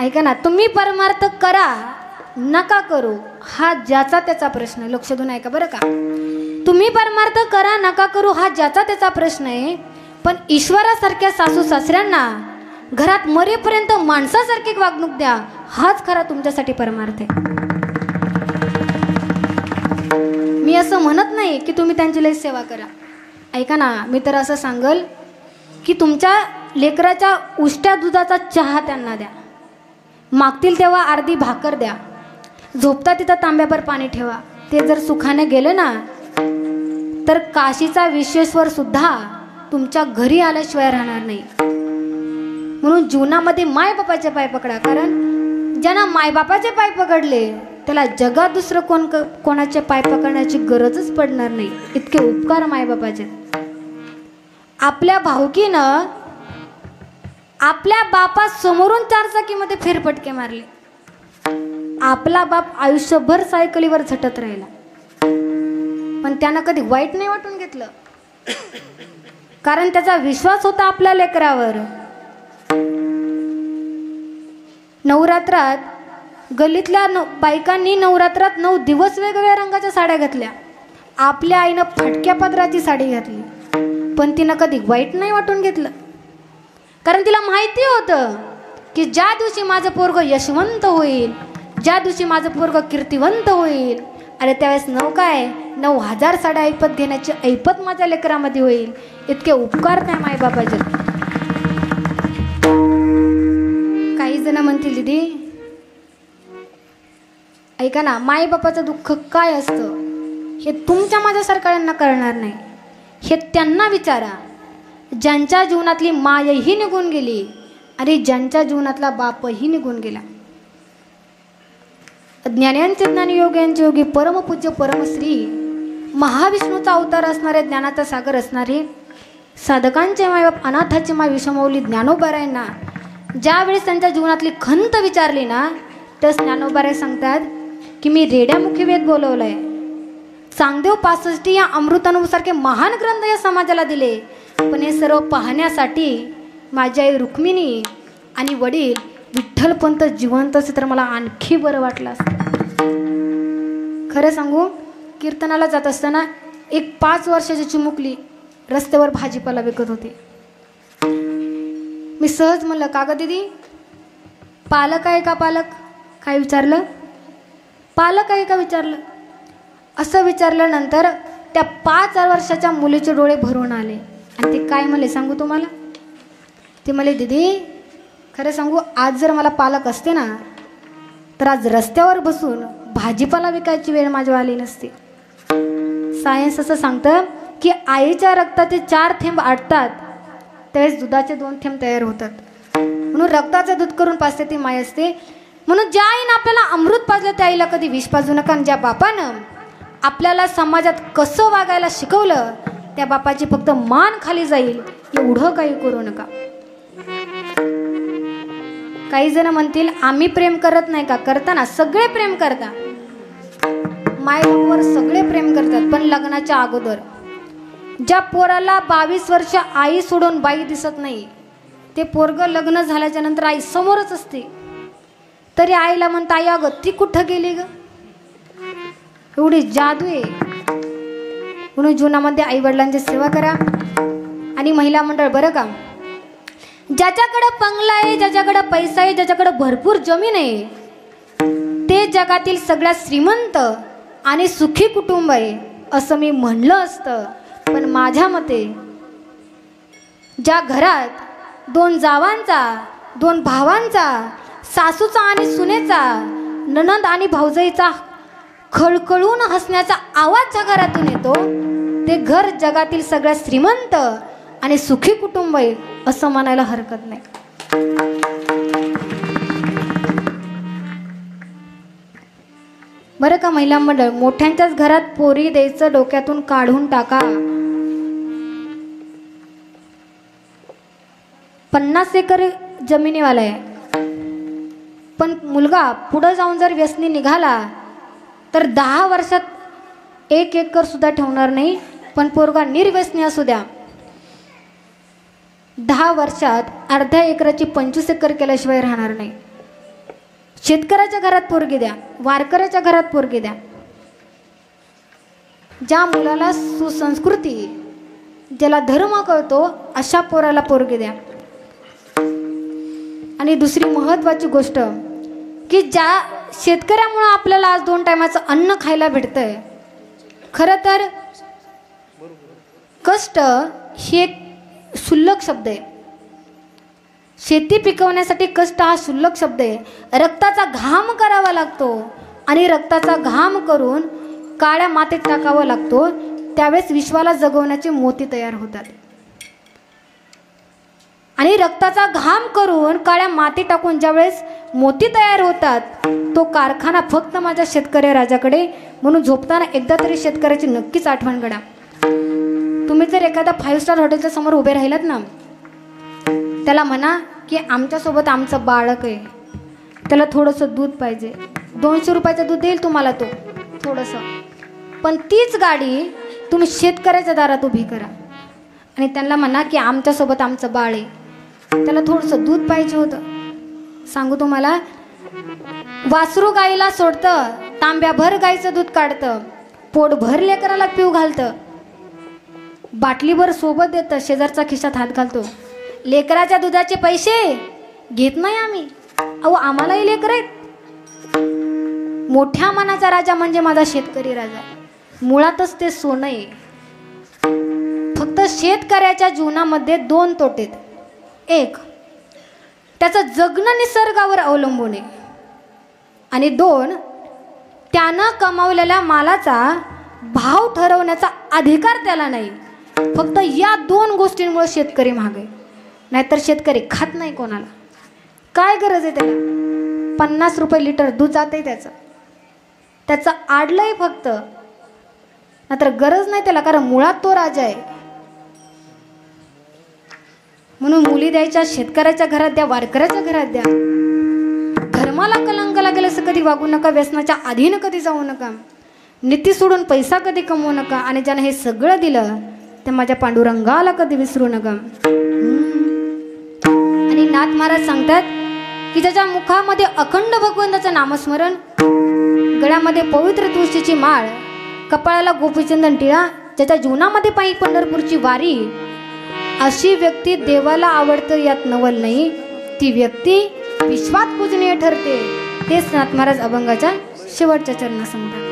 ऐका ना, तुम्ही परमार्थ करा नका करू हा ज्याचा त्याचा प्रश्न आहे. लक्ष देऊन ऐका बरं का. तुम्ही परमार्थ करा नका करू हा ज्याचा त्याचा प्रश्न आहे. पण ईश्वरासारख्या सासू सासऱ्यांना घरात मरेपर्यंत माणसासारखी वागणूक द्या हाच खरा तुमच्यासाठी परमार्थ आहे. मी असं म्हणत नाही की तुम्ही त्यांची लई सेवा करा. ऐका ना, मी तर असं सांगल की तुमच्या लेकराच्या उष्ट्या दुधाचा चहा त्यांना द्या. मागतील तेव्हा अर्धी भाकर द्या. झोपता तिथं तांब्यावर पाणी ठेवा. ते जर सुखाने गेले ना तर काशीचा विश्वेश्वर सुद्धा तुमच्या घरी आल्याशिवाय राहणार नाही. म्हणून जीवनामध्ये मायबापाचे पाय पकडा. कारण ज्यांना मायबापाचे पाय पकडले त्याला जगात दुसरं कोणाचे पाय पकडण्याची गरजच पडणार नाही. इतके उपकार मायबापाचे. आपल्या भावकीनं आपल्या बापासमोरून चारचाकीमध्ये फेरफटके मारले. आपला बाप आयुष्यभर सायकलीवर झटत राहिला पण त्यानं कधी वाईट नाही वाटून घेतलं. कारण त्याचा विश्वास होता आपल्या लेकरावर. नवरात्रात गल्लीतल्या बायकांनी नवरात्रात 9 दिवस वेगवेगळ्या रंगाच्या साड्या घातल्या. आपल्या आईनं फाटक्या पदराची साडी घातली पण तिनं कधी वाईट नाही वाटून घेतलं. कारण तिला माहिती होतं की ज्या दिवशी माझं पोरगं यशवंत होईल, ज्या दिवशी माझं पोरगं कीर्तिवंत होईल, अरे त्यावेळेस 9,000 साड्या ऐपत घेण्याची ऐपत माझ्या लेकरामध्ये होईल. इतके उपकार काय मायबापाचे. काही जण म्हणतील दीदी ऐका ना, मायबापाचं दुःख काय असतं हे तुमच्या माझ्यासारख्यांना कळणार नाही. हे त्यांना विचारा ज्यांच्या जीवनातली मायही निघून गेली आणि ज्यांच्या जीवनातला बापही निघून गेला. ज्ञान्यांचे ज्ञानी योग्यांचे योगी परमपूज्य परमश्री महाविष्णूचा अवतार असणारे, ज्ञानाचा सागर असणारे, साधकांचे मायबाप अनाथाचे माय विषमौली ज्ञानोबारायांना ज्यावेळेस त्यांच्या जीवनातली खंत विचारली ना तर ज्ञानोबाराय सांगतात की मी रेड्यामुखी वेद बोलवलाय. चांगदेव 65 या अमृतानुभवसारखे महान ग्रंथ या समाजाला दिले. पण हे सर्व पाहण्यासाठी माझी आई रुक्मिणी आणि वडील विठ्ठलपंत जिवंत असे तर मला आणखी बरं वाटलं असतं. खरं सांगू, कीर्तनाला जात असताना एक 5 वर्षाची चिमुकली रस्त्यावर भाजीपाला विकत होती. मी सहज म्हणलं, का गं दीदी पालक आहे का? पालक काय विचारलं? पालक आहे का विचारलं. असं विचारल्यानंतर त्या 5 वर्षाच्या मुलीचे डोळे भरून आले आणि ते काय म्हणले सांगू तुम्हाला. ते म्हणले, दीदी खरं सांगू, आज जर मला पालक असते ना तर आज रस्त्यावर बसून भाजीपाला विकायची वेळ माझ्या आली नसती. सायन्स असं सांगतं की आईच्या रक्ताचे 4 थेंब आटतात त्यावेळेस दुधाचे 2 थेंब तयार होतात. म्हणून रक्ताचं दूध करून पाजते ती माय असते. म्हणून ज्या आईनं आपल्याला अमृत पाजलं त्या आईला कधी विष पाजू नका. आणि ज्या बापानं आपल्याला समाजात कसं वागायला शिकवलं त्या बापाची फक्त मान खाली जाईल एवढं काही करू नका. काही जण म्हणतील आम्ही प्रेम करत नाही का? करताना सगळे प्रेम करता. मायबापावर सगळे प्रेम करतात. पण लग्नाच्या अगोदर ज्या पोराला 22 वर्ष आई सोडून बाई दिसत नाही ते पोरग लग्न झाल्याच्या नंतर आई समोरच असते तरी आईला म्हणता, आई अगं ती कुठं गेली ग? एवढी जादू आहे. म्हणून जीवनामध्ये आई वडिलांची सेवा करा. आणि महिला मंडळ बरं का, ज्याच्याकडे बंगला आहे, ज्याच्याकडे पैसा आहे, ज्याच्याकडे भरपूर जमीन आहे ते जगातील सगळ्यात श्रीमंत आणि सुखी कुटुंब आहे असं मी म्हणलं असतं. पण माझ्या मते ज्या घरात 2 जावांचा, 2 भावांचा, सासूचा आणि सुनेचा, नणंद आणि भाऊजाईचा खळखळून हसण्याचा आवाज ज्या घरातून येतो ते घर जगातील सगळ्यात श्रीमंत आणि सुखी कुटुंब आहे असं म्हणायला हरकत नाही. बरं का महिला मंडळ, मोठ्यांच्याच घरात पोरी द्यायचं डोक्यातून काढून टाका. 50 एकर जमिनीवाला आहे पण मुलगा पुढं जाऊन जर व्यसनी निघाला तर 10 वर्षात 1 एकर सुद्धा ठेवणार नाही. पण पोरगा निर्व्यसनी असू द्या 10 वर्षात अर्ध्या एकराची 25 एकर केल्याशिवाय राहणार नाही. शेतकऱ्याच्या घरात पोरगी द्या, वारकऱ्याच्या घरात पोरगी द्या. ज्या मुलाला सुसंस्कृती, ज्याला धर्म कळतो अशा पोराला पोरगी द्या. आणि दुसरी महत्त्वाची गोष्ट की ज्या शेतकऱ्यामुळं आपल्याला आज 2 टायमाचं अन्न खायला भेटतंय. खरं तर कष्ट ही एक क्षुल्लक शब्द आहे. शेती पिकवण्यासाठी कष्ट हा क्षुल्लक शब्द आहे. रक्ताचा घाम करावा लागतो आणि रक्ताचा घाम करून काळ्या मातीत टाकावा लागतो. त्यावेळेस विश्वाला जगवण्याचे मोती तयार होतात. आणि रक्ताचा घाम करून काळ्या माती टाकून ज्यावेळेस मोती तयार होतात, तो कारखाना फक्त माझ्या शेतकरी राजाकडे. म्हणून झोपताना एकदा तरी शेतकऱ्याची नक्कीच आठवण करा. तुम्ही जर एखादा 5 स्टार हॉटेलच्या समोर उभे राहिलात ना, त्याला म्हणा की आमच्यासोबत आमचं बाळक आहे, त्याला थोडंसं दूध पाहिजे. 200 रुपयाचं दूध देईल तुम्हाला तो थोडंसं. पण तीच गाडी तुम्ही शेतकऱ्याच्या दारात उभी करा आणि त्यांना म्हणा की आमच्यासोबत आमचं बाळ आहे, त्याला थोडंसं दूध पाहिजे होतं. सांगू तुम्हाला, वासरू गाईला सोडतं, तांब्याभर गाईचं दूध काढतं, पोटभर लेकराला पिऊ घालतं, बाटलीभर सोबत देतं, शेजारचा खिशात हात घालतो. लेकराच्या दुधाचे पैसे घेत नाही आम्ही. अहो, आम्हालाही लेकर आहेत. मोठ्या मनाचा राजा म्हणजे माझा शेतकरी राजा. मुळातच ते सोनं आहे. फक्त शेतकऱ्याच्या जीवनामध्ये 2 तोटे आहेत. एक, त्याचं जगणं निसर्गावर अवलंबून आहे. आणि 2, त्यानं कमावलेल्या मालाचा भाव ठरवण्याचा अधिकार त्याला नाही. फक्त या 2 गोष्टींमुळे शेतकरी महाग आहे. नाहीतर शेतकरी खात नाही कोणाला. काय गरज आहे त्याला? 50 रुपये लिटर दूध जाते त्याचं आडलंय फक्त. नाहीतर गरज नाही त्याला, कारण मुळात तो राजा आहे. म्हणून मुली द्यायच्या शेतकऱ्याच्या घरात द्या, वारकऱ्याच्या घरात द्या. धर्माला कलंक लागेल असं कधी वागू नका. व्यसनाच्या अधीन कधी जाऊ नका. नीती सोडून पैसा कधी कमवू नका. आणि ज्यानं हे सगळं दिलं ते माझ्या पांडुरंगाला कधी विसरू नका. आणि नाथ महाराज सांगतात की ज्याच्या मुखामध्ये अखंड भगवंताचं नामस्मरण, गळ्यामध्ये पवित्र तुळशीची माळ, कपाळाला गोपीचंदन टिळा, ज्याच्या जीवनामध्ये पायी पंढरपूरची वारी, अशी व्यक्ती देवाला आवडतं यात नवल नाही. ती व्यक्ती विश्वात पूजनीय ठरते. तेच नाथ महाराज अभंगाच्या शेवटच्या चरणात सांगतात.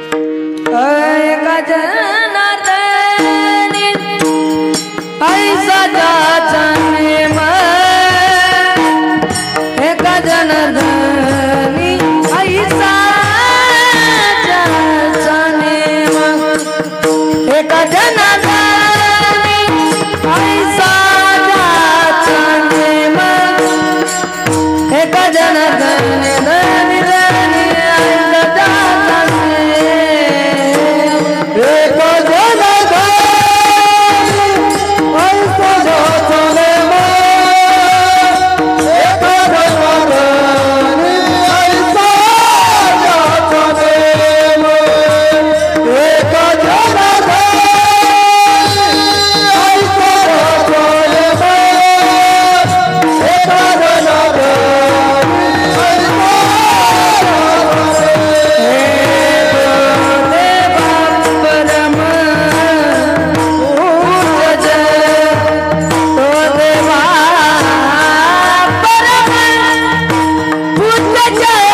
जय